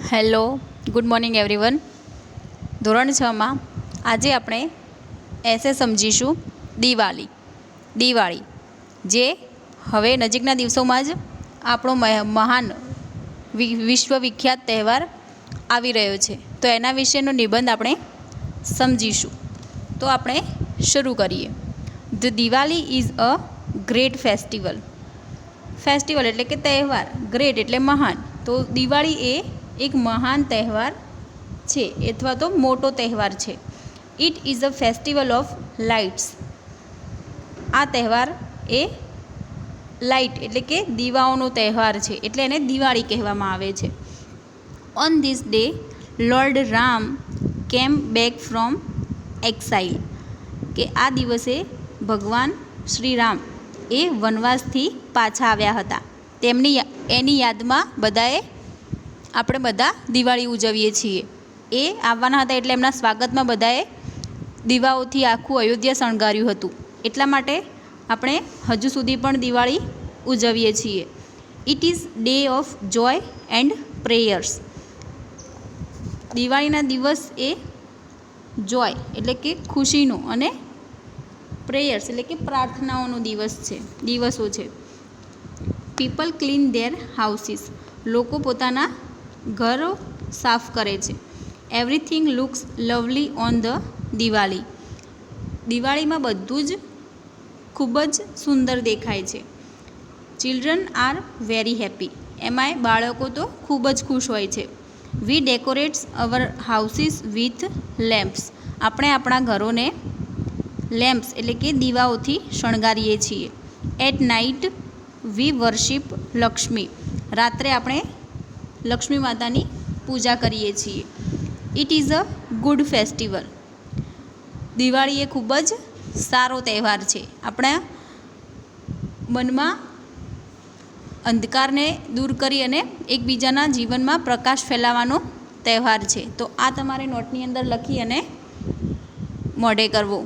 Hello, good morning everyone. ધોરણ 6માં આજે આપણે એસે સમજીશું દિવાળી, જે હવે નજીકના દિવસોમાં જ આપણો મહાન વિશ્વવિખ્યાત તહેવાર આવી રહ્યો છે. તો એના વિશેનો નિબંધ આપણે સમજીશું. તો આપણે શરૂ કરીએ. The Diwali is a great festival એટલે કે તહેવાર, ગ્રેટ એટલે મહાન. તો દિવાળી એ એક મહાન તહેવાર છે અથવા તો મોટો તહેવાર છે. It is a festival of lights. આ તહેવાર એ લાઇટ એટલે કે દીવાઓનો તહેવાર છે, એટલે એને દિવાળી કહેવામાં આવે છે. On this day lord Ram કેમ બેક ફ્રોમ એક્સાઇલ. કે આ દિવસે ભગવાન શ્રી રામ એ વનવાસથી પાછા આવ્યા હતા. એની યાદમાં આપણે બધા દિવાળી ઉજવીએ છીએ. એ આવવાના હતા એટલે એમના સ્વાગતમાં બધાએ દીવાઓથી આખું અયોધ્યા શણગાર્યું હતું. એટલા માટે આપણે હજુ સુધી પણ દિવાળી ઉજવીએ છીએ. It is day of joy and prayers. દિવાળીના દિવસ એ જોય એટલે કે ખુશીનો અને પ્રેયર્સ એટલે કે પ્રાર્થનાઓનો દિવસો છે. People clean their houses. લોકો પોતાના ઘરો સાફ કરે છે. Everything looks lovely on the Diwali. દિવાળીમાં બધું જ ખૂબ જ સુંદર દેખાય છે. Children are very happy. એમાંય બાળકો તો ખૂબ જ ખુશ હોય છે. We decorates our houses with lamps. આપણે આપણા ઘરોને લેમ્પ્સ એટલે કે દીવાઓથી શણગારીએ છીએ. At night we worship Lakshmi. રાત્રે આપણે લક્ષ્મી માતાની પૂજા કરીએ છીએ. It is a good festival. Diwali એ ખૂબ જ સારો તહેવાર છે. આપણા મનમાં અંધકારને દૂર કરી અને એકબીજાના જીવનમાં પ્રકાશ ફેલાવવાનો તહેવાર છે. તો આ તમારે નોટની અંદર લખી અને મોઢે કરવો.